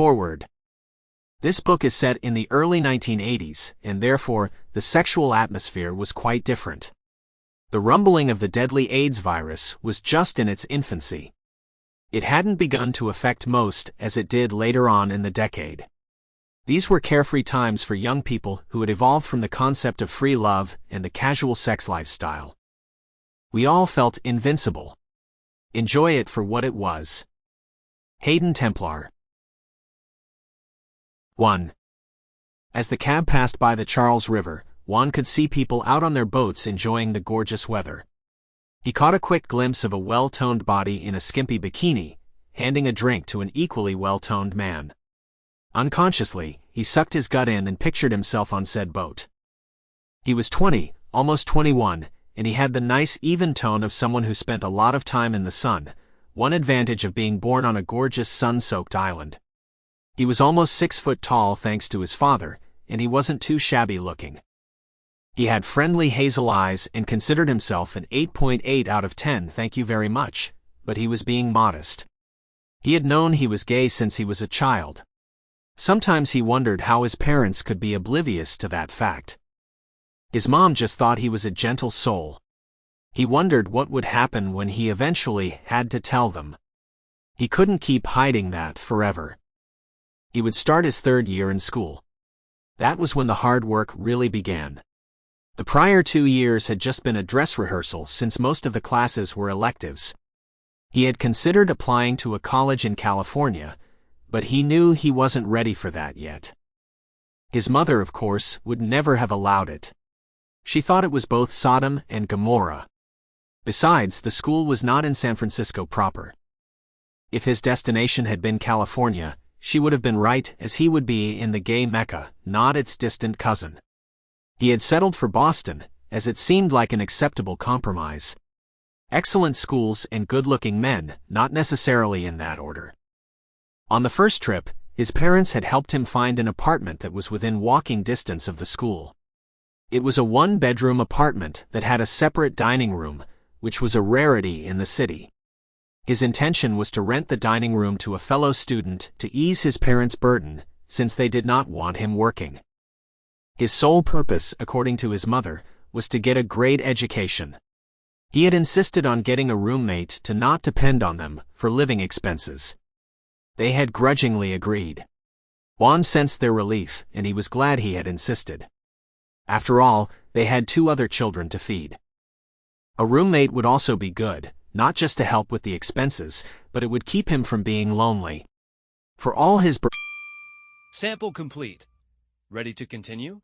Forward. This book is set in the early 1980s, and therefore, the sexual atmosphere was quite different. The rumbling of the deadly AIDS virus was just in its infancy. It hadn't begun to affect most as it did later on in the decade. These were carefree times for young people who had evolved from the concept of free love and the casual sex lifestyle. We all felt invincible. Enjoy it for what it was. Hayden Templar. 1. As the cab passed by the Charles River, Juan could see people out on their boats enjoying the gorgeous weather. He caught a quick glimpse of a well-toned body in a skimpy bikini, handing a drink to an equally well-toned man. Unconsciously, he sucked his gut in and pictured himself on said boat. He was 20, almost 21, and he had the nice even tone of someone who spent a lot of time in the sun, one advantage of being born on a gorgeous sun-soaked island. He was almost 6 foot tall thanks to his father, and he wasn't too shabby looking. He had friendly hazel eyes and considered himself an 8.8 out of 10 thank you very much, but he was being modest. He had known he was gay since he was a child. Sometimes he wondered how his parents could be oblivious to that fact. His mom just thought he was a gentle soul. He wondered what would happen when he eventually had to tell them. He couldn't keep hiding that forever. He would start his 3rd year in school. That was when the hard work really began. The prior 2 years had just been a dress rehearsal since most of the classes were electives. He had considered applying to a college in California, but he knew he wasn't ready for that yet. His mother, of course, would never have allowed it. She thought it was both Sodom and Gomorrah. Besides, the school was not in San Francisco proper. If his destination had been California, she would have been right, as he would be in the gay Mecca, not its distant cousin. He had settled for Boston, as it seemed like an acceptable compromise. Excellent schools and good-looking men, not necessarily in that order. On the first trip, his parents had helped him find an apartment that was within walking distance of the school. It was a 1-bedroom apartment that had a separate dining room, which was a rarity in the city. His intention was to rent the dining room to a fellow student to ease his parents' burden, since they did not want him working. His sole purpose, according to his mother, was to get a great education. He had insisted on getting a roommate to not depend on them for living expenses. They had grudgingly agreed. Juan sensed their relief, and he was glad he had insisted. After all, they had 2 other children to feed. A roommate would also be good, not just to help with the expenses, but it would keep him from being lonely. For all his Sample complete. Ready to continue?